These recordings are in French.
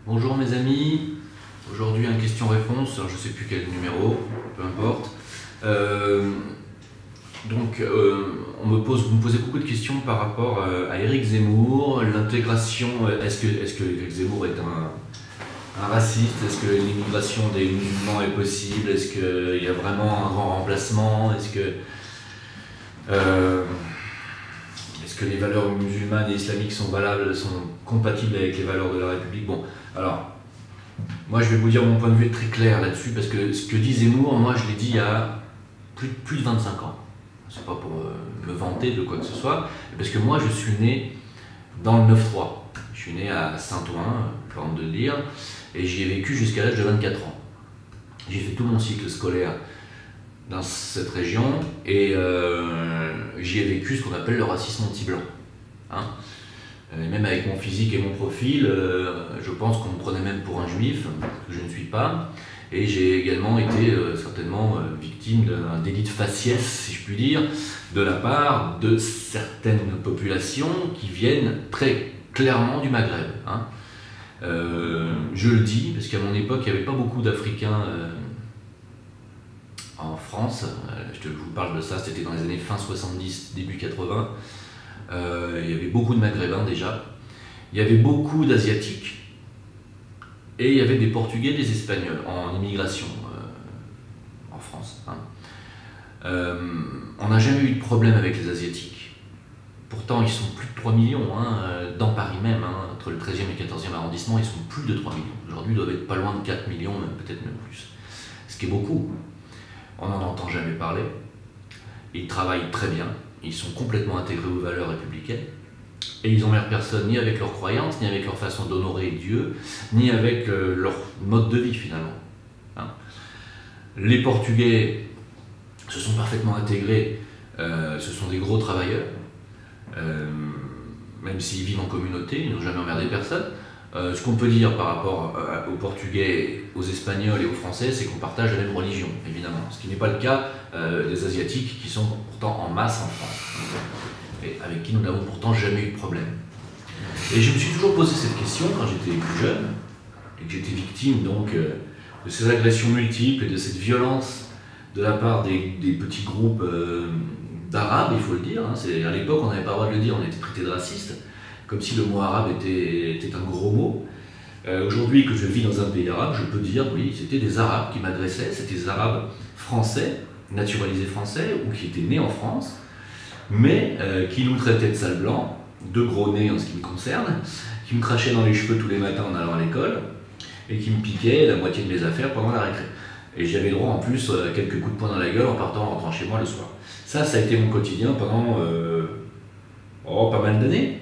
Bonjour mes amis, aujourd'hui un question-réponse, je ne sais plus quel numéro, peu importe. Vous me posez beaucoup de questions par rapport à Éric Zemmour, l'intégration, est-ce que Éric Zemmour est un raciste, est-ce que l'immigration des musulmans est possible, est-ce qu'il y a vraiment un grand remplacement, est-ce que les valeurs musulmanes et islamiques sont valables, sont compatibles avec les valeurs de la République? Bon, alors, moi je vais vous dire mon point de vue très clair là-dessus, parce que ce que dit Zemmour, moi je l'ai dit il y a plus de 25 ans. C'est pas pour me vanter de quoi que ce soit, parce que moi je suis né dans le 9-3. Je suis né à Saint-Ouen, pardon de le dire, et j'y ai vécu jusqu'à l'âge de 24 ans. J'ai fait tout mon cycle scolaire dans cette région, et j'y ai vécu ce qu'on appelle le racisme anti-blanc. Hein, et même avec mon physique et mon profil, je pense qu'on me prenait même pour un juif, que je ne suis pas. Et j'ai également été certainement victime d'un délit de faciès, si je puis dire, de la part de certaines populations qui viennent très clairement du Maghreb. Hein. Je le dis, parce qu'à mon époque, il n'y avait pas beaucoup d'Africains en France. Je vous parle de ça, c'était dans les années fin 70, début 80. Il y avait beaucoup de Maghrébins déjà. Il y avait beaucoup d'Asiatiques. Et il y avait des Portugais, des Espagnols en immigration en France. Hein. On n'a jamais eu de problème avec les Asiatiques. Pourtant, ils sont plus de 3 millions, hein, dans Paris même, hein, entre le 13e et 14e arrondissement, ils sont plus de 3 millions. Aujourd'hui, ils doivent être pas loin de 4 millions, peut-être même plus. Ce qui est beaucoup. On n'en entend jamais parler. Ils travaillent très bien, ils sont complètement intégrés aux valeurs républicaines. Et ils n'emmerdent personne ni avec leurs croyances, ni avec leur façon d'honorer Dieu, ni avec leur mode de vie finalement. Hein. Les Portugais se sont parfaitement intégrés, ce sont des gros travailleurs, même s'ils vivent en communauté, ils n'ont jamais emmerdé personne. Ce qu'on peut dire par rapport aux Portugais, aux Espagnols et aux Français, c'est qu'on partage la même religion, évidemment. Ce qui n'est pas le cas des Asiatiques qui sont pourtant en masse en France, et avec qui nous n'avons pourtant jamais eu de problème. Et je me suis toujours posé cette question quand j'étais plus jeune, et que j'étais victime donc de ces agressions multiples et de cette violence de la part des petits groupes d'Arabes, il faut le dire. Hein. À l'époque, on n'avait pas le droit de le dire, on était traité de raciste, comme si le mot arabe était un gros mot. Aujourd'hui, que je vis dans un pays arabe, je peux dire, oui, c'était des Arabes qui m'agressaient, c'était des Arabes français, naturalisés français, ou qui étaient nés en France, mais qui nous traitaient de sales blancs, de gros nez en ce qui me concerne, qui me crachaient dans les cheveux tous les matins en allant à l'école, et qui me piquaient la moitié de mes affaires pendant la récré. Et j'avais droit en plus à quelques coups de poing dans la gueule en rentrant chez moi le soir. Ça a été mon quotidien pendant pas mal d'années.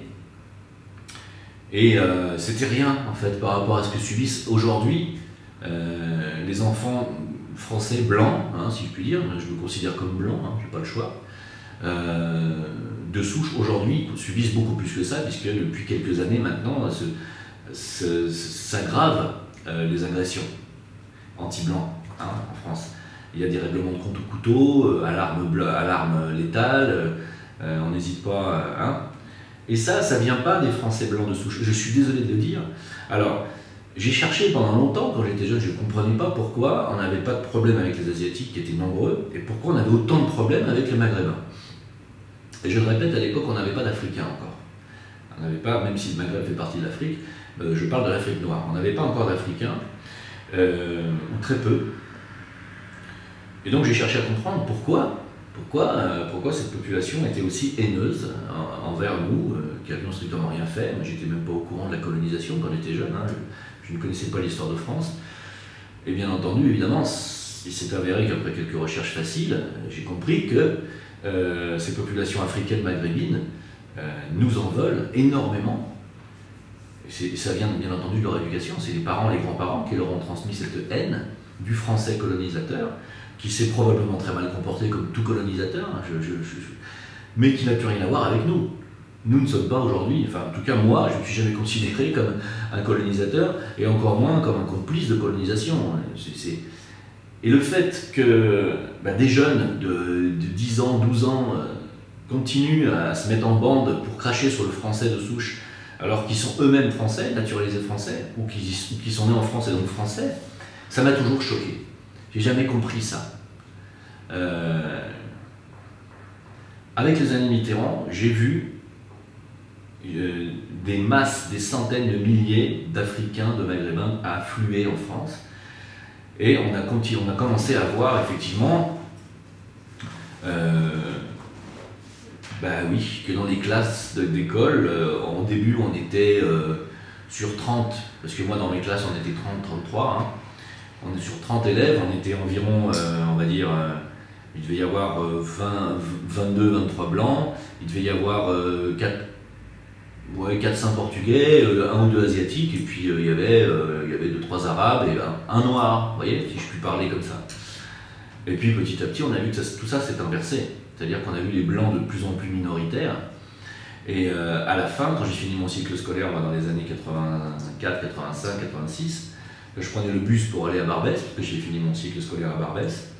Et c'était rien en fait par rapport à ce que subissent aujourd'hui les enfants français blancs, hein, si je puis dire, je me considère comme blanc, hein, j'ai pas le choix, de souche aujourd'hui subissent beaucoup plus que ça, puisque depuis quelques années maintenant s'aggravent les agressions anti-blancs, hein, en France. Il y a des règlements de compte au couteau, à l'arme létale, on n'hésite pas. Hein. Et ça vient pas des Français blancs de souche. Je suis désolé de le dire. Alors, j'ai cherché pendant longtemps, quand j'étais jeune, je ne comprenais pas pourquoi on n'avait pas de problème avec les Asiatiques qui étaient nombreux, et pourquoi on avait autant de problèmes avec les Maghrébins. Et je le répète, à l'époque, on n'avait pas d'Africains encore. On n'avait pas, même si le Maghreb fait partie de l'Afrique, je parle de l'Afrique noire. On n'avait pas encore d'Africains, ou très peu. Et donc j'ai cherché à comprendre pourquoi cette population était aussi haineuse envers nous, qui n'avions strictement rien fait. Moi, j'étais même pas au courant de la colonisation quand j'étais jeune, hein. Je ne connaissais pas l'histoire de France. Et bien entendu, évidemment, il s'est avéré qu'après quelques recherches faciles, j'ai compris que ces populations africaines maghrébines nous en veulent énormément. Et ça vient bien entendu de leur éducation. C'est les parents, les grands-parents qui leur ont transmis cette haine du français colonisateur, qui s'est probablement très mal comporté comme tout colonisateur, hein, mais qui n'a plus rien à voir avec nous. Nous ne sommes pas aujourd'hui, enfin en tout cas moi, je ne suis jamais considéré comme un colonisateur, et encore moins comme un complice de colonisation. Et le fait que des jeunes de 10 ans, 12 ans continuent à se mettre en bande pour cracher sur le français de souche alors qu'ils sont eux-mêmes français, naturalisés français, ou qui sont nés en France et donc français, ça m'a toujours choqué. J'ai jamais compris ça. Avec les années Mitterrand, j'ai vu des masses, des centaines de milliers d'Africains, de Maghrébins affluer en France. Et on a commencé à voir effectivement, oui, que dans les classes d'école, au début on était sur 30, parce que moi dans mes classes on était 30, 33, hein. On est sur 30 élèves, on était environ, on va dire, il devait y avoir 22, 23 blancs, il devait y avoir 4-5 portugais, 1 ou 2 asiatiques, et puis il y avait 2-3 arabes et un noir, vous voyez, si je puis parler comme ça. Et puis petit à petit, on a vu que tout ça s'est inversé, c'est-à-dire qu'on a vu les blancs de plus en plus minoritaires. Et à la fin, quand j'ai fini mon cycle scolaire dans les années 84, 85, 86, je prenais le bus pour aller à Barbès, parce que j'ai fini mon cycle scolaire à Barbès,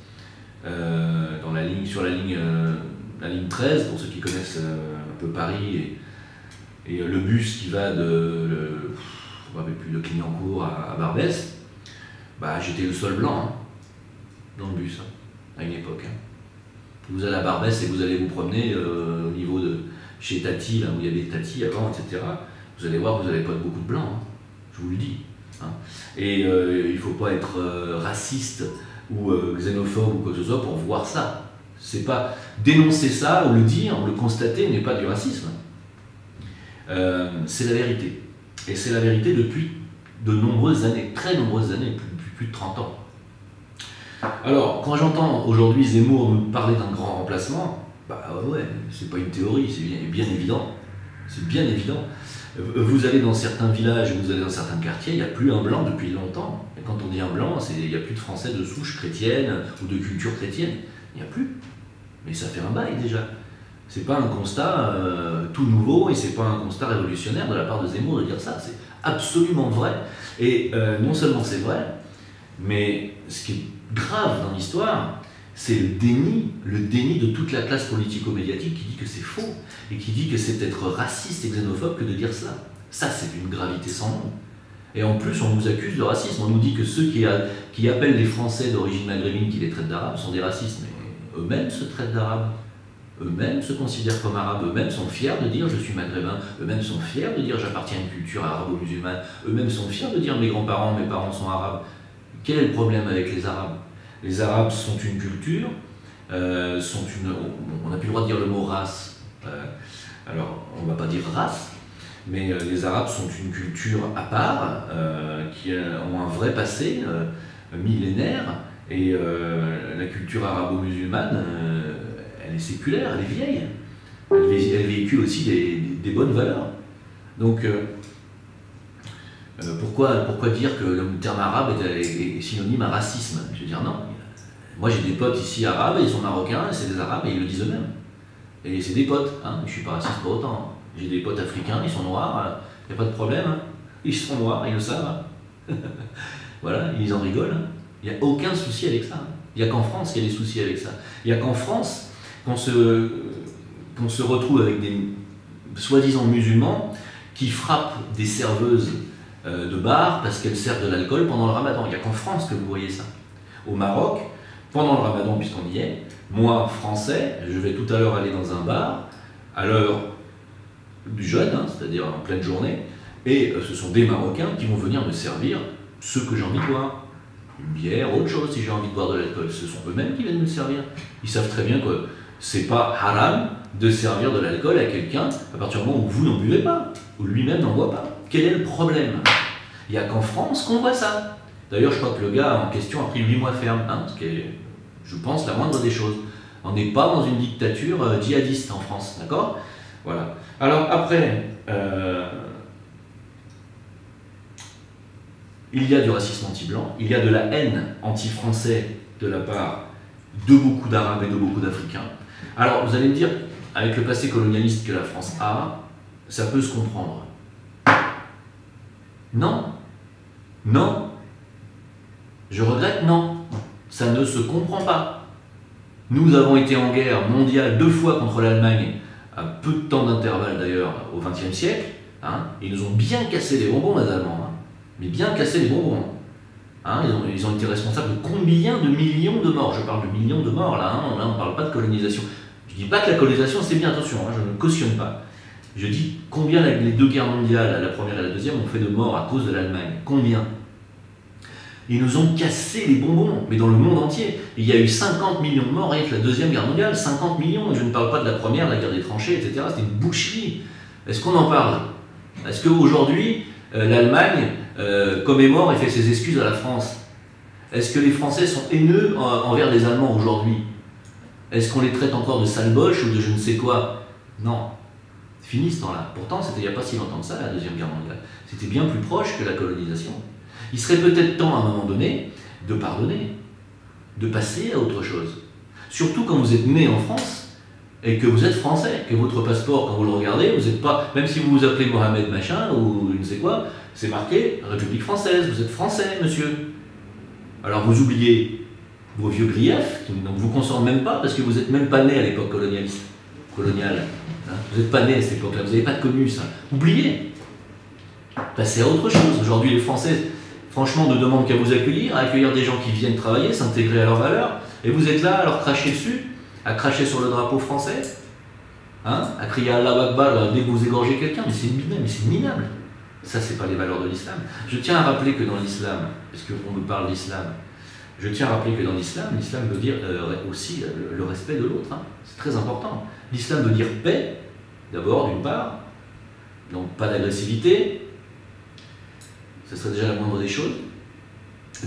sur la ligne 13, pour ceux qui connaissent un peu Paris, et le bus qui va de Clignancourt à Barbès, j'étais le seul blanc dans le bus, à une époque. Vous allez à Barbès et vous allez vous promener au niveau de chez Tati, là où il y avait Tati avant, etc. Vous allez voir que vous n'avez pas beaucoup de blancs, je vous le dis. Et il ne faut pas être raciste ou xénophobe ou quoi que ce soit pour voir ça. C'est pas dénoncer ça ou le dire, ou le constater n'est pas du racisme. C'est la vérité. Et c'est la vérité depuis de nombreuses années, très nombreuses années, plus de 30 ans. Alors, quand j'entends aujourd'hui Zemmour nous parler d'un grand remplacement, c'est pas une théorie, c'est bien évident. C'est bien évident. Vous allez dans certains villages, vous allez dans certains quartiers, il n'y a plus un blanc depuis longtemps. Et quand on dit un blanc, il n'y a plus de Français de souche chrétienne ou de culture chrétienne. Il n'y a plus. Mais ça fait un bail déjà. C'est pas un constat tout nouveau et c'est pas un constat révolutionnaire de la part de Zemmour de dire ça. C'est absolument vrai. Et non seulement c'est vrai, mais ce qui est grave dans l'histoire, c'est le déni de toute la classe politico-médiatique qui dit que c'est faux et qui dit que c'est être raciste et xénophobe que de dire cela. Ça, c'est d'une gravité sans nom. Et en plus, on nous accuse de racisme. On nous dit que ceux qui appellent les Français d'origine maghrébine, qui les traitent d'arabes, sont des racistes. Mais eux-mêmes se traitent d'arabes. Eux-mêmes se considèrent comme arabes. Eux-mêmes sont fiers de dire je suis maghrébin. Eux-mêmes sont fiers de dire j'appartiens à une culture arabo-musulmane. Eux-mêmes sont fiers de dire mes grands-parents, mes parents sont arabes. Quel est le problème avec les Arabes? Les Arabes sont une culture, on n'a plus le droit de dire le mot race, alors on ne va pas dire race, mais les Arabes sont une culture à part, qui ont un vrai passé millénaire, et la culture arabo-musulmane, elle est séculaire, elle est vieille, elle véhicule aussi des bonnes valeurs. Donc, pourquoi dire que le terme arabe est synonyme à racisme? Je veux dire non. Moi j'ai des potes ici arabes, ils sont marocains, c'est des arabes et ils le disent eux-mêmes. Et c'est des potes, je ne suis pas raciste pour autant. J'ai des potes africains, ils sont noirs, il n'y a pas de problème. Ils sont noirs, ils le savent. Voilà, ils en rigolent. Il n'y a aucun souci avec ça. Il n'y a qu'en France qu'il y a des soucis avec ça. Il n'y a qu'en France qu'on se retrouve avec des soi-disant musulmans qui frappent des serveuses de bar parce qu'elles servent de l'alcool pendant le ramadan. Il n'y a qu'en France que vous voyez ça. Au Maroc, pendant le ramadan, puisqu'on y est, moi, français, je vais tout à l'heure aller dans un bar, à l'heure du jeûne, c'est-à-dire en pleine journée, et ce sont des Marocains qui vont venir me servir ce que j'ai envie de boire. Une bière, autre chose, si j'ai envie de boire de l'alcool. Ce sont eux-mêmes qui viennent me servir. Ils savent très bien que c'est pas haram de servir de l'alcool à quelqu'un à partir du moment où vous n'en buvez pas, ou lui-même n'en boit pas. Quel est le problème? Il n'y a qu'en France qu'on voit ça. D'ailleurs, je crois que le gars en question a pris 8 mois ferme, ce qui est, je pense, la moindre des choses. On n'est pas dans une dictature djihadiste en France, d'accord? Voilà. Alors après, il y a du racisme anti-blanc, il y a de la haine anti-français de la part de beaucoup d'Arabes et de beaucoup d'Africains. Alors, vous allez me dire, avec le passé colonialiste que la France a, ça peut se comprendre. Non. Non. Je regrette, non. Ça ne se comprend pas. Nous avons été en guerre mondiale 2 fois contre l'Allemagne, à peu de temps d'intervalle d'ailleurs, au XXe siècle. Hein. Ils nous ont bien cassé les bonbons, les Allemands. Hein. Mais bien cassé les bonbons. Hein. Ils ont été responsables de combien de millions de morts? Je parle de millions de morts, là. Hein. Là, on ne parle pas de colonisation. Je ne dis pas que la colonisation, c'est bien, attention, hein, je ne cautionne pas. Je dis combien les deux guerres mondiales, la première et la deuxième, ont fait de morts à cause de l'Allemagne. Combien? Ils nous ont cassé les bonbons, mais dans le monde entier. Il y a eu 50 millions de morts rien que la deuxième guerre mondiale, 50 millions, et je ne parle pas de la première, la guerre des tranchées, etc. C'était une boucherie. Est-ce qu'on en parle? Est-ce qu'aujourd'hui, l'Allemagne commémore et fait ses excuses à la France? Est-ce que les Français sont haineux envers les Allemands aujourd'hui? Est-ce qu'on les traite encore de salboches ou de je ne sais quoi? Non. Fini ce temps-là. Pourtant, c'était il n'y a pas si longtemps que ça, la Deuxième Guerre mondiale. C'était bien plus proche que la colonisation. Il serait peut-être temps, à un moment donné, de pardonner, de passer à autre chose. Surtout quand vous êtes né en France et que vous êtes français, que votre passeport, quand vous le regardez, vous n'êtes pas, même si vous vous appelez Mohamed machin ou je ne sais quoi, c'est marqué République française, vous êtes français, monsieur. Alors vous oubliez vos vieux griefs, qui ne vous concernent même pas, parce que vous n'êtes même pas né à l'époque coloniale. Hein, vous n'êtes pas né à cette époque-là, vous n'avez pas connu ça. Oubliez. Passez à autre chose. Aujourd'hui, les Français, franchement, ne demandent qu'à vous accueillir, à accueillir des gens qui viennent travailler, s'intégrer à leurs valeurs, et vous êtes là à leur cracher dessus, à cracher sur le drapeau français, hein, à crier Allah Akbar dès que vous égorgez quelqu'un, mais c'est minable. Ça, c'est pas les valeurs de l'islam. Je tiens à rappeler que dans l'islam, parce qu'on me parle d'islam, je tiens à rappeler que dans l'islam, l'islam veut dire aussi le respect de l'autre. Hein. C'est très important. L'islam veut dire paix, d'abord, d'une part, donc pas d'agressivité, ce serait déjà la moindre des choses.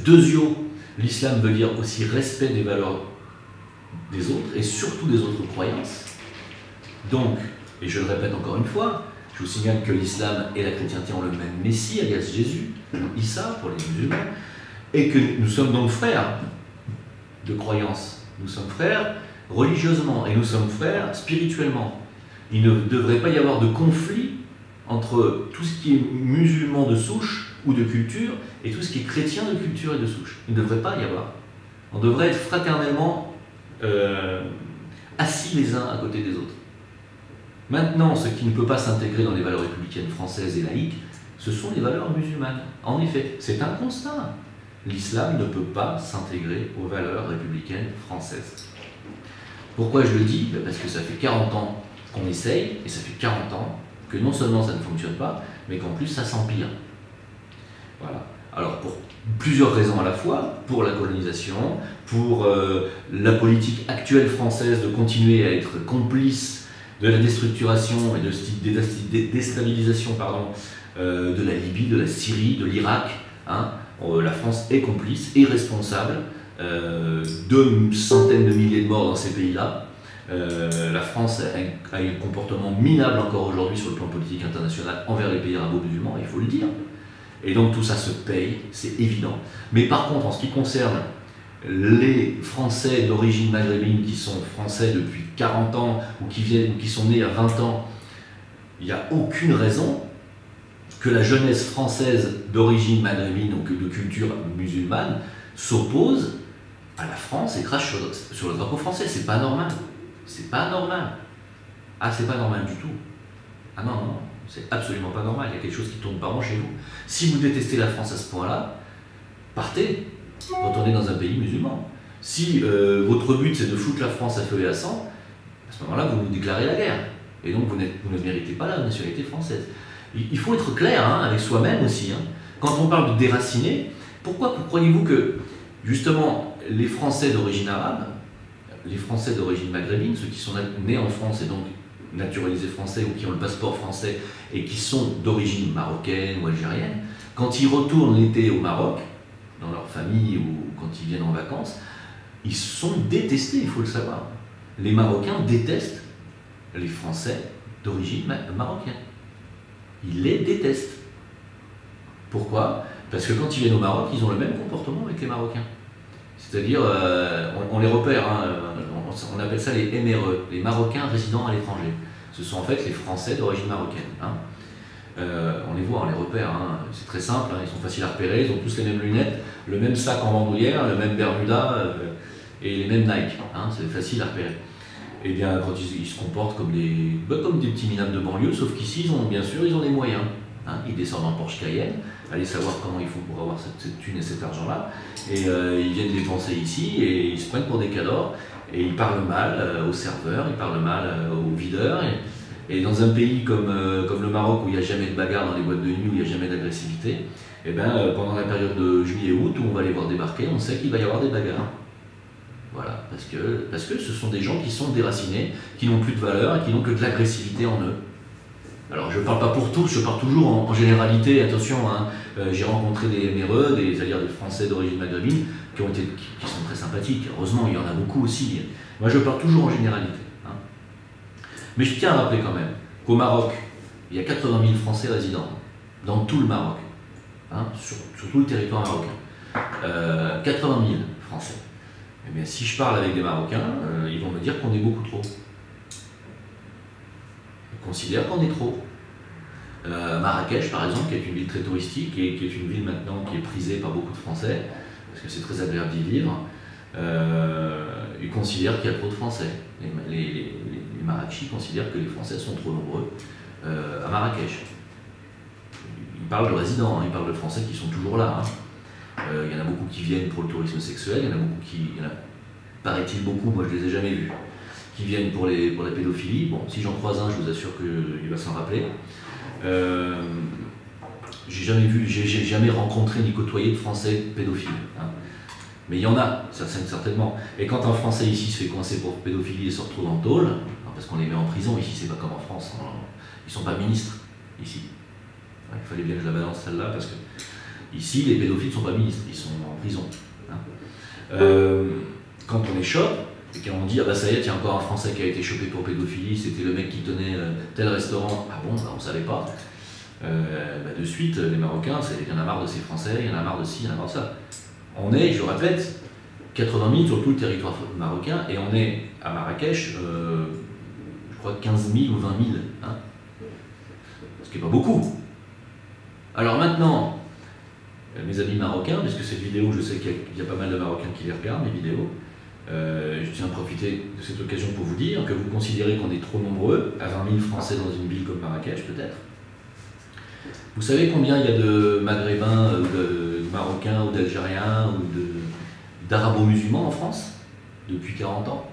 Deuxièmement, l'islam veut dire aussi respect des valeurs des autres, et surtout des autres croyances. Donc, et je le répète encore une fois, je vous signale que l'islam et la chrétienté ont le même Messie, alias Jésus, Issa pour les musulmans, et que nous sommes donc frères de croyance. Nous sommes frères religieusement et nous sommes frères spirituellement. Il ne devrait pas y avoir de conflit entre tout ce qui est musulman de souche ou de culture et tout ce qui est chrétien de culture et de souche. Il ne devrait pas y avoir. On devrait être fraternellement assis les uns à côté des autres. Maintenant, ce qui ne peut pas s'intégrer dans les valeurs républicaines françaises et laïques, ce sont les valeurs musulmanes. En effet, c'est un constat. L'islam ne peut pas s'intégrer aux valeurs républicaines françaises. Pourquoi je le dis? Parce que ça fait 40 ans qu'on essaye, et ça fait 40 ans que non seulement ça ne fonctionne pas, mais qu'en plus ça s'empire. Voilà. Alors pour plusieurs raisons à la fois, pour la colonisation, pour la politique actuelle française de continuer à être complice de la déstructuration et de déstabilisation de la Libye, de la Syrie, de l'Irak. Hein. La France est complice et responsable de centaines de milliers de morts dans ces pays-là. La France a un comportement minable encore aujourd'hui sur le plan politique international envers les pays arabo-musulmans, il faut le dire. Et donc tout ça se paye, c'est évident. Mais par contre, en ce qui concerne les Français d'origine maghrébine qui sont français depuis 40 ans ou qui sont nés à 20 ans, il n'y a aucune raison que la jeunesse française d'origine maghrébine ou de culture musulmane s'oppose à la France et crache sur le drapeau français. C'est pas normal. C'est pas normal. Ah, c'est pas normal du tout. Ah non, non, c'est absolument pas normal. Il y a quelque chose qui tourne pas rond chez vous. Si vous détestez la France à ce point-là, partez, retournez dans un pays musulman. Si votre but c'est de foutre la France à feu et à sang, à ce moment-là, vous vous déclarez la guerre. Et donc vous ne méritez pas la nationalité française. Il faut être clair avec soi-même aussi. Hein. Quand on parle de déraciner, pourquoi croyez-vous que, justement, les Français d'origine arabe, les Français d'origine maghrébine, ceux qui sont nés en France et donc naturalisés français ou qui ont le passeport français et qui sont d'origine marocaine ou algérienne, quand ils retournent l'été au Maroc, dans leur famille ou quand ils viennent en vacances, ils sont détestés, il faut le savoir. Les Marocains détestent les Français d'origine marocaine. Ils les détestent. Pourquoi? Parce que quand ils viennent au Maroc, ils ont le même comportement avec les Marocains. C'est-à-dire, on les repère, hein, on appelle ça les MRE, les Marocains résidant à l'étranger. Ce sont en fait les Français d'origine marocaine. Hein. On les voit, on les repère, hein. C'est très simple, hein, ils sont faciles à repérer, ils ont tous les mêmes lunettes, le même sac en bandoulière, le même Bermuda et les mêmes Nike. Hein, c'est facile à repérer. eh bien, quand ils se comportent comme comme des petits minables de banlieue, sauf qu'ici, bien sûr, ils ont les moyens. Hein. Ils descendent en Porsche Cayenne, allez savoir comment ils font pour avoir cette thune et cet argent-là, et ils viennent dépenser ici, et ils se prennent pour des cadors, et ils parlent mal aux serveurs, ils parlent mal aux videurs, et dans un pays comme le Maroc, où il n'y a jamais de bagarre dans les boîtes de nuit, où il n'y a jamais d'agressivité, eh ben, pendant la période de juillet-août, où on va les voir débarquer, on sait qu'il va y avoir des bagarres. Voilà, parce que ce sont des gens qui sont déracinés, qui n'ont plus de valeur et qui n'ont que de l'agressivité en eux. Alors je ne parle pas pour tous, je parle toujours en généralité, attention, hein, j'ai rencontré des MRE, c'est-à-dire des Français d'origine maghrébine, qui sont très sympathiques, heureusement il y en a beaucoup aussi. Moi je parle toujours en généralité. Hein. Mais je tiens à rappeler quand même qu'au Maroc, il y a 80 000 Français résidents, dans tout le Maroc, hein, sur tout le territoire marocain. 80 000 Français. Eh bien, si je parle avec des Marocains, ils vont me dire qu'on est beaucoup trop. Ils considèrent qu'on est trop. Marrakech, par exemple, qui est une ville très touristique et qui est une ville maintenant qui est prisée par beaucoup de Français, parce que c'est très agréable d'y vivre, ils considèrent qu'il y a trop de Français. Les Marrakechis considèrent que les Français sont trop nombreux à Marrakech. Ils parlent de résidents, hein, ils parlent de Français qui sont toujours là. Hein. Il y en a beaucoup qui viennent pour le tourisme sexuel, il y en a beaucoup paraît-il beaucoup, moi je ne les ai jamais vus, qui viennent pour la pédophilie. Bon, si j'en croise un, je vous assure qu'il va s'en rappeler. J'ai jamais rencontré ni côtoyé de Français pédophiles. Hein. Mais il y en a, certainement. Et quand un Français ici se fait coincer pour pédophilie et se retrouve en tôle, parce qu'on les met en prison, ici c'est pas comme en France, hein, ils sont pas ministres, ici. Ouais, il fallait bien que je la balance celle-là, parce que ici, les pédophiles ne sont pas ministres, ils sont en prison. Hein. Quand on les chope, et qu'on dit, ah bah ça y est, il y a encore un Français qui a été chopé pour pédophilie, c'était le mec qui tenait tel restaurant, ah bon, bah on ne savait pas. Bah de suite, les Marocains, il y en a marre de ces Français, il y en a marre de ci, il y en a marre de ça. On est, je répète, 80 000 sur tout le territoire marocain, et on est à Marrakech, je crois 15 000 ou 20 000. Hein. Ce qui n'est pas beaucoup. Alors maintenant, mes amis marocains, puisque cette vidéo, je sais qu'il y a pas mal de Marocains qui les regardent, mes vidéos, je tiens à profiter de cette occasion pour vous dire que vous considérez qu'on est trop nombreux, à 20 000 Français dans une ville comme Marrakech peut-être. Vous savez combien il y a de Maghrébins, de Marocains ou d'Algériens ou d'Arabo-musulmans en France depuis 40 ans?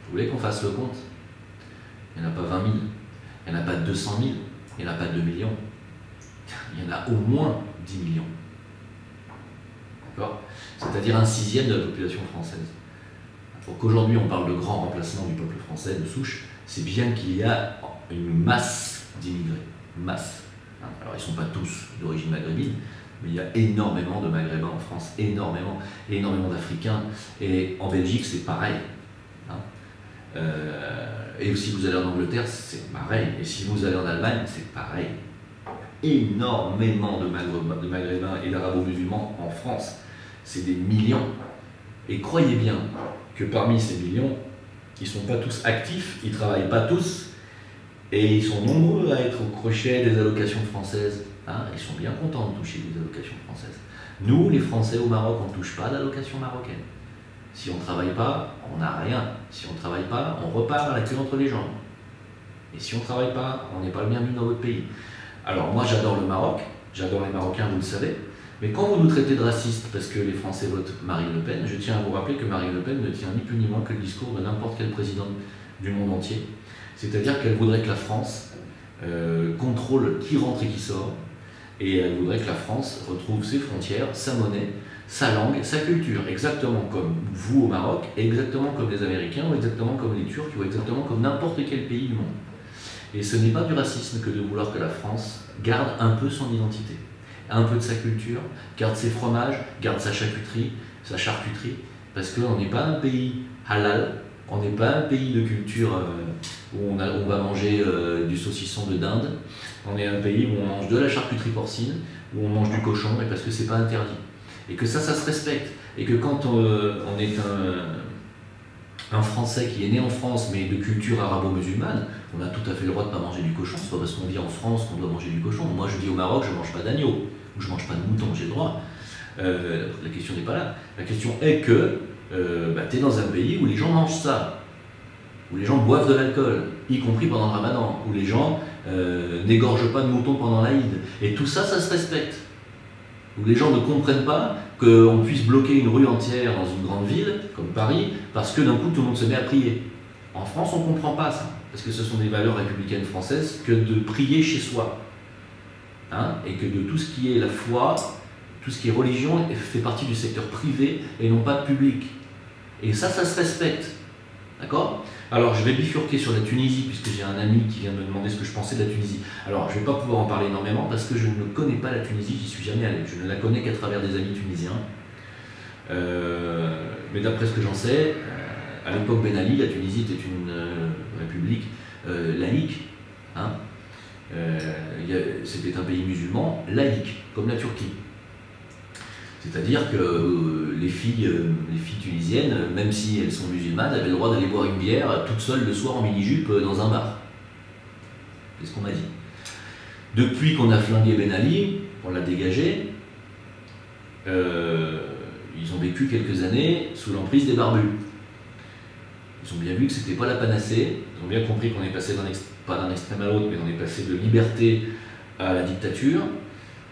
Vous voulez qu'on fasse le compte? Il n'y en a pas 20 000, il n'y en a pas 200 000, il n'y en a pas 2 millions. Il y en a au moins 10 millions. D'accord? C'est-à-dire un sixième de la population française. Pour qu'aujourd'hui on parle de grand remplacement du peuple français de souche, c'est bien qu'il y a une masse d'immigrés. Masse. Alors ils ne sont pas tous d'origine maghrébine, mais il y a énormément de Maghrébins en France, énormément d'Africains. Et en Belgique, c'est pareil. Hein. Et si vous allez en Angleterre, c'est pareil. Et si vous allez en Allemagne, c'est pareil. Énormément de Maghrébins et d'Arabo-musulmans en France. C'est des millions. Et croyez bien que parmi ces millions, ils ne sont pas tous actifs, ils ne travaillent pas tous, et ils sont nombreux à être au crochet des allocations françaises. Hein, ils sont bien contents de toucher des allocations françaises. Nous, les Français au Maroc, on ne touche pas d'allocations marocaines. Si on ne travaille pas, on n'a rien. Si on ne travaille pas, on repart à la queue entre les jambes. Et si on ne travaille pas, on n'est pas le bienvenu dans votre pays. Alors moi j'adore le Maroc, j'adore les Marocains, vous le savez, mais quand vous nous traitez de racistes parce que les Français votent Marine Le Pen, je tiens à vous rappeler que Marine Le Pen ne tient ni plus ni moins que le discours de n'importe quel président du monde entier. C'est-à-dire qu'elle voudrait que la France contrôle qui rentre et qui sort, et elle voudrait que la France retrouve ses frontières, sa monnaie, sa langue, sa culture, exactement comme vous au Maroc, exactement comme les Américains, ou exactement comme les Turcs, ou exactement comme n'importe quel pays du monde. Et ce n'est pas du racisme que de vouloir que la France garde un peu son identité, un peu de sa culture, garde ses fromages, garde sa charcuterie, parce qu'on n'est pas un pays halal, on n'est pas un pays de culture où on va manger du saucisson de dinde, on est un pays où on mange de la charcuterie porcine, où on mange du cochon, et parce que c'est pas interdit. Et que ça se respecte. Et que quand on est un Français qui est né en France, mais de culture arabo-musulmane, on a tout à fait le droit de ne pas manger du cochon. C'est pas parce qu'on vit en France qu'on doit manger du cochon. Moi, je vis au Maroc, je ne mange pas d'agneau, ou je ne mange pas de mouton, j'ai le droit. La question n'est pas là. La question est que tu es dans un pays où les gens mangent ça. où les gens boivent de l'alcool, y compris pendant le ramadan, où les gens n'égorgent pas de moutons pendant l'Aïd. Et tout ça, ça se respecte. Où les gens ne comprennent pas qu'on puisse bloquer une rue entière dans une grande ville, comme Paris, parce que d'un coup tout le monde se met à prier. En France, on ne comprend pas ça, parce que ce sont des valeurs républicaines françaises que de prier chez soi. Hein, et que de tout ce qui est la foi, tout ce qui est religion, fait partie du secteur privé et non pas public. Et ça, ça se respecte. D'accord? Alors, je vais bifurquer sur la Tunisie, puisque j'ai un ami qui vient de me demander ce que je pensais de la Tunisie. Alors, je ne vais pas pouvoir en parler énormément, parce que je ne connais pas la Tunisie, j'y suis jamais allé. Je ne la connais qu'à travers des amis tunisiens. Mais d'après ce que j'en sais, à l'époque Ben Ali, la Tunisie était une république laïque. Hein, c'était un pays musulman laïque, comme la Turquie. C'est-à-dire que les filles tunisiennes, même si elles sont musulmanes, avaient le droit d'aller boire une bière toutes seules le soir en mini-jupe dans un bar. C'est ce qu'on m'a dit. Depuis qu'on a flingué Ben Ali, on l'a dégagé, ils ont vécu quelques années sous l'emprise des barbus. Ils ont bien vu que c'était pas la panacée, ils ont bien compris qu'on est passé pas d'un extrême à l'autre, mais on est passé de liberté à la dictature.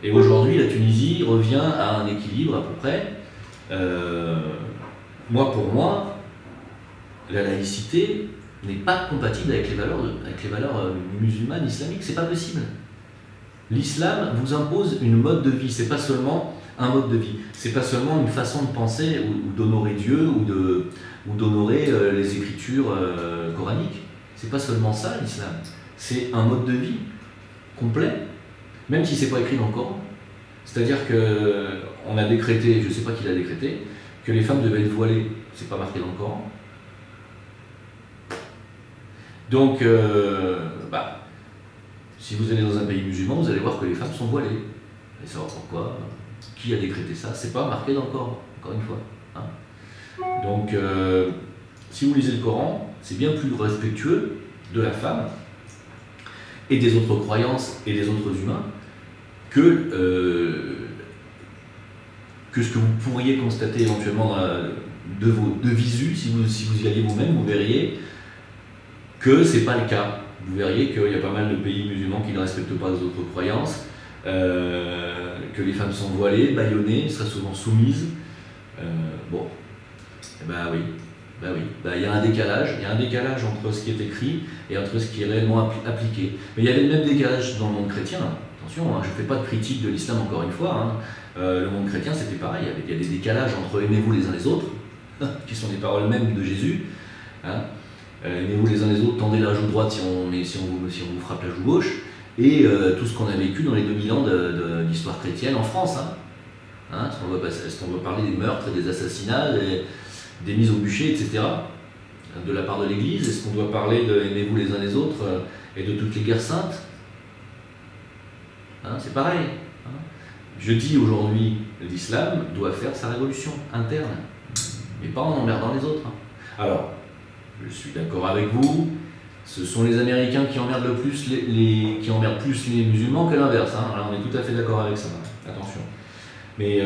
Et aujourd'hui, la Tunisie revient à un équilibre à peu près. Pour moi, la laïcité n'est pas compatible avec les valeurs musulmanes, islamiques. C'est pas possible. L'islam vous impose une mode de vie. C'est pas seulement un mode de vie. C'est pas seulement une façon de penser ou d'honorer Dieu ou d'honorer les écritures coraniques. C'est pas seulement ça l'islam. C'est un mode de vie complet. Même si c'est pas écrit dans le Coran. C'est-à-dire qu'on a décrété, je ne sais pas qui l'a décrété, que les femmes devaient être voilées. C'est pas marqué dans le Coran. Donc, si vous allez dans un pays musulman, vous allez voir que les femmes sont voilées. Et savoir pourquoi, qui a décrété ça, c'est pas marqué dans le Coran, encore une fois. Hein. Donc, si vous lisez le Coran, c'est bien plus respectueux de la femme et des autres croyances et des autres humains que ce que vous pourriez constater éventuellement de visu, si vous y alliez vous-même, vous verriez que c'est pas le cas. Vous verriez qu'il y a pas mal de pays musulmans qui ne respectent pas les autres croyances, que les femmes sont voilées, bâillonnées, seraient souvent soumises. Il y a un décalage entre ce qui est écrit et entre ce qui est réellement appliqué. Mais il y avait le même décalage dans le monde chrétien. Attention, hein, je ne fais pas de critique de l'islam encore une fois. Hein. Le monde chrétien, c'était pareil. Il y a des décalages entre aimez-vous les uns les autres, qui sont des paroles mêmes de Jésus. Hein. Aimez-vous les uns les autres, tendez la joue droite si on vous frappe la joue gauche. Et tout ce qu'on a vécu dans les 2000 ans d'histoire chrétienne en France. Hein. Hein, est-ce qu'on va parler des meurtres, des assassinats, des mises au bûcher, etc. de la part de l'Église? Est-ce qu'on doit parler de aimez-vous les uns les autres et de toutes les guerres saintes? Hein, c'est pareil. Hein. Je dis aujourd'hui, l'islam doit faire sa révolution interne, mais pas en emmerdant les autres. Hein. Alors, je suis d'accord avec vous, ce sont les Américains qui emmerdent le plus qui emmerdent plus les musulmans que l'inverse. Hein. Alors, on est tout à fait d'accord avec ça. Attention. Mais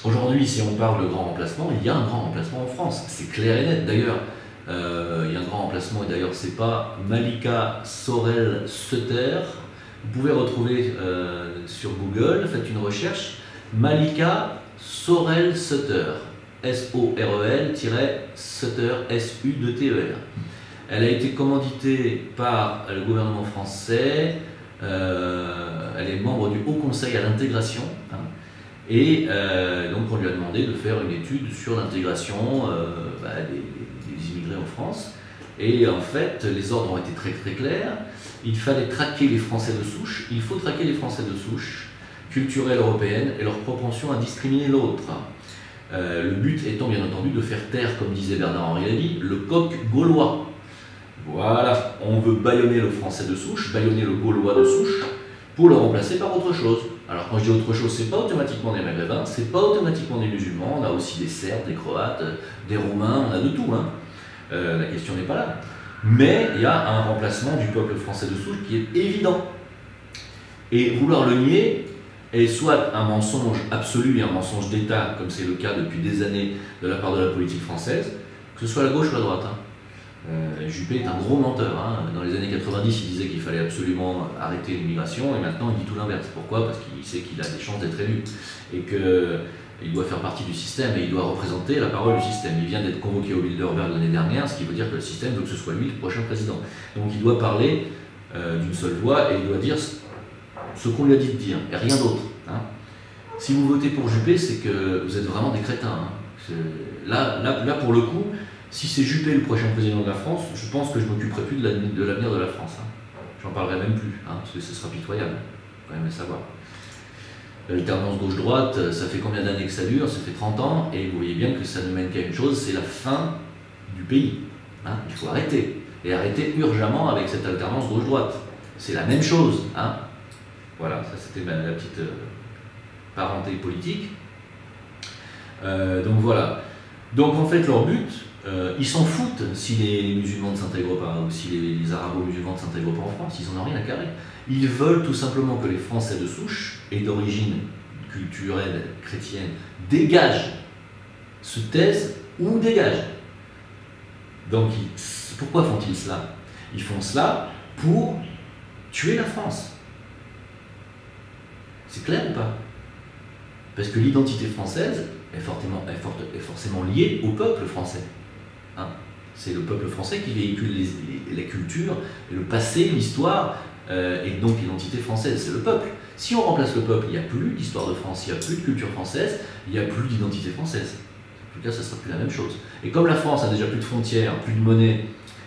aujourd'hui, si on parle de grand remplacement, il y a un grand remplacement en France. C'est clair et net. D'ailleurs, il y a un grand remplacement, et d'ailleurs, c'est pas Malika Sorel-Sutter. Vous pouvez retrouver sur Google, faites une recherche, Malika Sorel-Sutter, S-O-R-E-L-Sutter, S-U-T-E-R. Elle a été commanditée par le gouvernement français, elle est membre du Haut Conseil à l'intégration, hein, et donc on lui a demandé de faire une étude sur l'intégration des immigrés en France. Et en fait, les ordres ont été très très clairs. Il fallait traquer les Français de souche. Il faut traquer les Français de souche culturelle européenne et leur propension à discriminer l'autre. Le but étant bien entendu de faire taire, comme disait Bernard-Henri Lévy, le coq gaulois. Voilà, on veut bâillonner le Français de souche, bâillonner le Gaulois de souche, pour le remplacer par autre chose. Alors quand je dis autre chose, c'est pas automatiquement des Maghrébins, c'est pas automatiquement des musulmans, on a aussi des Serbes, des Croates, des Roumains, on a de tout. Hein. La question n'est pas là. Mais il y a un remplacement du peuple français de souche qui est évident. Et vouloir le nier est soit un mensonge absolu et un mensonge d'État, comme c'est le cas depuis des années de la part de la politique française, que ce soit la gauche ou la droite. Hein. Juppé est un gros menteur. Hein. Dans les années 90, il disait qu'il fallait absolument arrêter l'immigration, et maintenant il dit tout l'inverse. Pourquoi? Parce qu'il sait qu'il a des chances d'être élu, et qu'il doit faire partie du système, et il doit représenter la parole du système. Il vient d'être convoqué au Bilderberg l'année dernière, ce qui veut dire que le système veut que ce soit lui le prochain président. Donc il doit parler d'une seule voix, et il doit dire ce qu'on lui a dit de dire, et rien d'autre. Hein. Si vous votez pour Juppé, c'est que vous êtes vraiment des crétins. Hein. Là, pour le coup, si c'est Juppé le prochain président de la France, je pense que je ne m'occuperai plus de l'avenir de la France. Hein. J'en parlerai même plus, hein, parce que ce sera pitoyable. Il faut quand même le savoir. L'alternance gauche-droite, ça fait combien d'années que ça dure? Ça fait 30 ans, et vous voyez bien que ça ne mène qu'à une chose, c'est la fin du pays. Hein. Il faut arrêter. Et arrêter urgemment avec cette alternance gauche-droite. C'est la même chose. Hein. Voilà, ça c'était la petite parenté politique. Donc voilà. Donc en fait, leur but, ils s'en foutent si les musulmans ne s'intègrent pas, ou si les arabo-musulmans ne s'intègrent pas en France, ils n'en ont rien à carrer. Ils veulent tout simplement que les Français de souche et d'origine culturelle chrétienne dégagent, se taisent ou dégagent. Donc pourquoi font-ils cela? Ils font cela pour tuer la France. C'est clair ou pas? Parce que l'identité française est forcément liée au peuple français. Hein, c'est le peuple français qui véhicule la culture, le passé, l'histoire, et donc l'identité française, c'est le peuple. Si on remplace le peuple, il n'y a plus d'histoire de France, il n'y a plus de culture française, il n'y a plus d'identité française. En tout cas, ça ne sera plus la même chose. Et comme la France a déjà plus de frontières, plus de monnaie,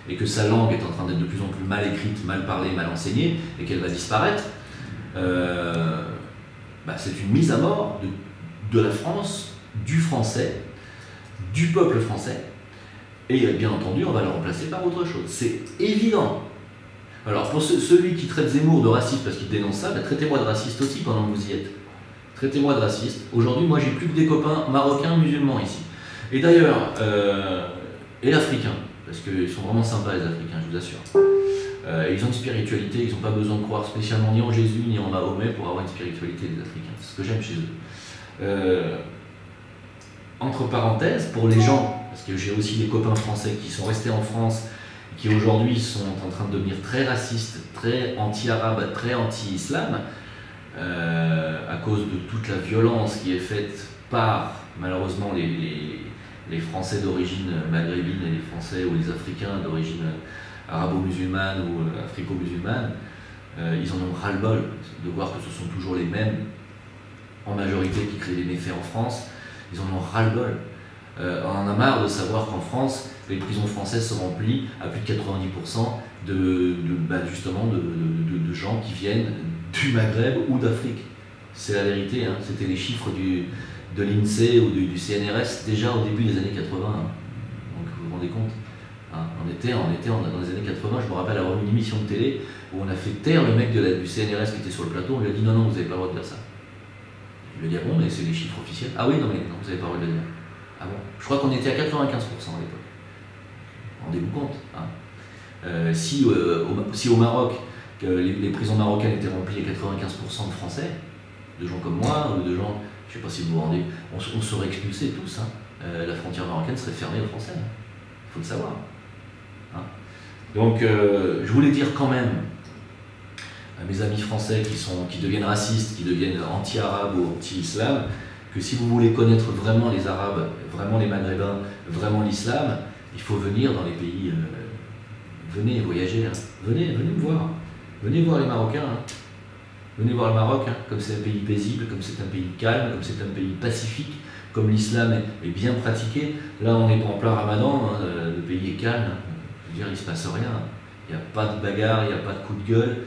et que sa langue est en train d'être de plus en plus mal écrite, mal parlée, mal enseignée, et qu'elle va disparaître, c'est une mise à mort de la France, du français, du peuple français, et bien entendu, on va le remplacer par autre chose. C'est évident. Alors, pour celui qui traite Zemmour de raciste parce qu'il dénonce ça, traitez-moi de raciste aussi pendant que vous y êtes. Traitez-moi de raciste. Aujourd'hui, moi, j'ai plus que des copains marocains, musulmans ici. Et d'ailleurs, et l'Africain, parce qu'ils sont vraiment sympas, les Africains, je vous assure. Ils ont une spiritualité, ils n'ont pas besoin de croire spécialement ni en Jésus ni en Mahomet pour avoir une spiritualité, les Africains. C'est ce que j'aime chez eux. Entre parenthèses, pour les gens, parce que j'ai aussi des copains français qui sont restés en France, qui aujourd'hui sont en train de devenir très racistes, très anti-arabes, très anti-islam, à cause de toute la violence qui est faite par, malheureusement, les Français d'origine maghrébine et les Français ou les Africains d'origine arabo-musulmane ou africo-musulmane, ils en ont ras-le-bol de voir que ce sont toujours les mêmes, en majorité, qui créent des méfaits en France. Ils en ont ras-le-bol. On en a marre de savoir qu'en France, les prisons françaises se remplissent à plus de 90% justement de gens qui viennent du Maghreb ou d'Afrique. C'est la vérité, hein. C'était les chiffres de l'INSEE ou du CNRS déjà au début des années 80. Hein. Donc vous vous rendez compte, hein. On était dans les années 80, je me rappelle avoir une émission de télé où on a fait taire le mec du CNRS qui était sur le plateau, on lui a dit non, vous n'avez pas le droit de dire ça. Je lui ai dit ah bon, mais c'est les chiffres officiels. Ah oui, non, vous n'avez pas le droit de le dire. Ah bon, je crois qu'on était à 95% à l'époque. Rendez-vous compte. Hein. Si au Maroc, les prisons marocaines étaient remplies à 95% de Français, de gens comme moi, ou de gens, je ne sais pas si vous vous rendez, on serait expulsés tous. Hein. La frontière marocaine serait fermée aux Français. Il faut le savoir. Hein. Donc, je voulais dire quand même à mes amis français qui deviennent racistes, qui deviennent anti-arabes ou anti-islam, que si vous voulez connaître vraiment les Arabes, vraiment les Maghrébins, vraiment l'islam, il faut venir dans les pays, venez voyager, hein. Venez me voir, venez voir les Marocains, hein. Venez voir le Maroc, hein. Comme c'est un pays paisible, comme c'est un pays calme, comme c'est un pays pacifique, comme l'islam est bien pratiqué. Là on est en plein Ramadan, hein. Le pays est calme, hein. Je veux dire, il ne se passe rien, hein. Il n'y a pas de bagarre, il n'y a pas de coup de gueule,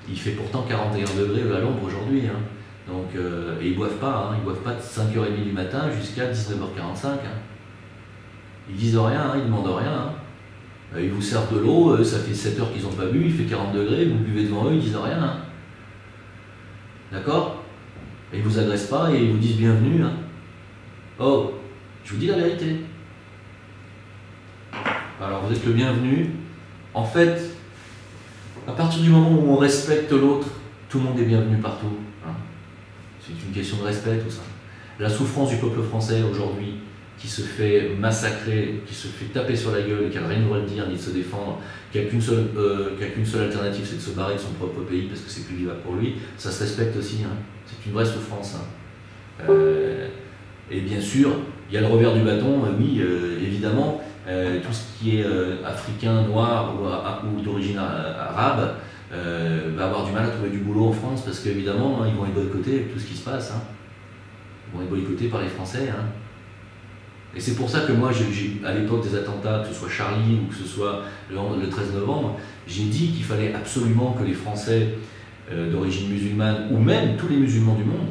il fait pourtant 41 degrés à l'ombre aujourd'hui, hein. Donc, et ils boivent pas, hein. Ils boivent pas de 5h30 du matin jusqu'à 19h45. Hein. Ils disent rien, hein. Ils demandent rien. Hein. Ils vous servent de l'eau, ça fait 7 heures qu'ils n'ont pas bu, il fait 40 degrés, vous buvez devant eux, ils disent rien. Hein. D'accord? Et ils vous agressent pas et ils vous disent bienvenue. Hein. Oh, je vous dis la vérité. Alors vous êtes le bienvenu. En fait, à partir du moment où on respecte l'autre, tout le monde est bienvenu partout. Hein. C'est une question de respect, tout ça. La souffrance du peuple français aujourd'hui, qui se fait massacrer, qui se fait taper sur la gueule, qui n'a rien le droit de dire ni de se défendre, qui n'a qu'une seule alternative, c'est de se barrer de son propre pays parce que c'est plus vivable pour lui, ça se respecte aussi. Hein. C'est une vraie souffrance. Hein. Et bien sûr, il y a le revers du bâton, oui, évidemment, tout ce qui est africain, noir ou d'origine arabe va avoir du mal à trouver du boulot en France parce qu'évidemment, hein, ils vont être boycottés avec tout ce qui se passe. Hein. Ils vont être boycottés par les Français. Hein. Et c'est pour ça que moi, à l'époque des attentats, que ce soit Charlie ou que ce soit le 13 novembre, j'ai dit qu'il fallait absolument que les Français d'origine musulmane, ou même tous les musulmans du monde,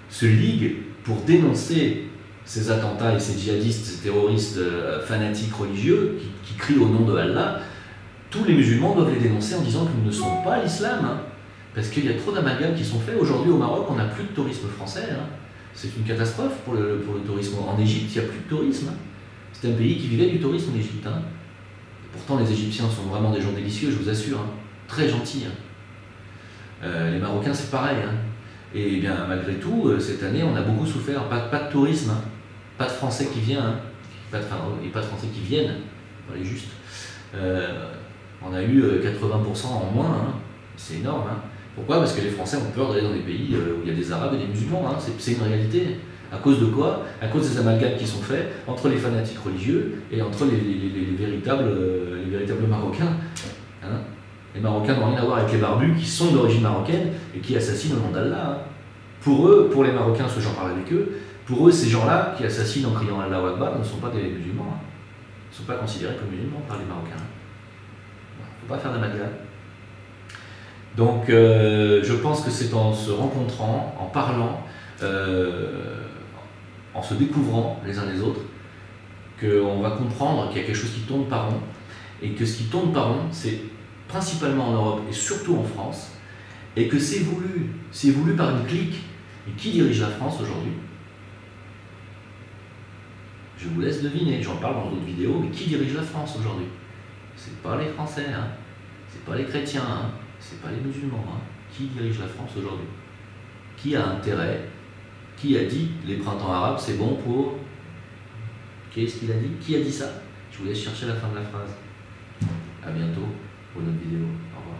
se liguent pour dénoncer ces attentats et ces djihadistes, ces terroristes fanatiques religieux qui crient au nom de Allah. Tous les musulmans doivent les dénoncer en disant qu'ils ne sont pas l'islam. Hein, parce qu'il y a trop d'amalgames qui sont faits. Aujourd'hui au Maroc, on n'a plus de tourisme français. Hein. C'est une catastrophe pour le tourisme. En Égypte, il n'y a plus de tourisme. Hein. C'est un pays qui vivait du tourisme, l'Égypte. Hein. Pourtant, les Égyptiens sont vraiment des gens délicieux, je vous assure. Hein. Très gentils. Hein. Les Marocains, c'est pareil. Hein. Et bien, malgré tout, cette année, on a beaucoup souffert. Pas de tourisme. Hein. Pas de Français qui viennent. Hein. Et pas de Français qui viennent. Pour aller juste. On a eu 80% en moins. Hein. C'est énorme. Hein. Pourquoi? Parce que les Français ont peur d'aller dans des pays où il y a des Arabes et des musulmans. Hein. C'est une réalité. À cause de quoi? À cause des amalgames qui sont faits entre les fanatiques religieux et entre les véritables Marocains. Hein. Les Marocains n'ont rien à voir avec les barbus qui sont d'origine marocaine et qui assassinent au nom d'Allah. Hein. Pour eux, pour les Marocains, ce que j'en parle avec eux, pour eux, ces gens-là qui assassinent en criant Allah Akbar ne sont pas des musulmans. Hein. Ils ne sont pas considérés comme musulmans par les Marocains. Il ne faut pas faire d'amalgame. Donc je pense que c'est en se rencontrant, en parlant, en se découvrant les uns les autres, qu'on va comprendre qu'il y a quelque chose qui tourne par rond, et que ce qui tourne par rond, c'est principalement en Europe et surtout en France, et que c'est voulu par une clique. Et qui dirige la France aujourd'hui? Je vous laisse deviner, j'en parle dans d'autres vidéos, mais qui dirige la France aujourd'hui? C'est pas les Français, hein. C'est pas les chrétiens, hein. C'est pas les musulmans. Hein. Qui dirige la France aujourd'hui? Qui a intérêt? Qui a dit les printemps arabes c'est bon pour... Qu'est-ce qu'il a dit? Qui a dit ça? Je vous laisse chercher la fin de la phrase. A bientôt pour une autre vidéo. Au revoir.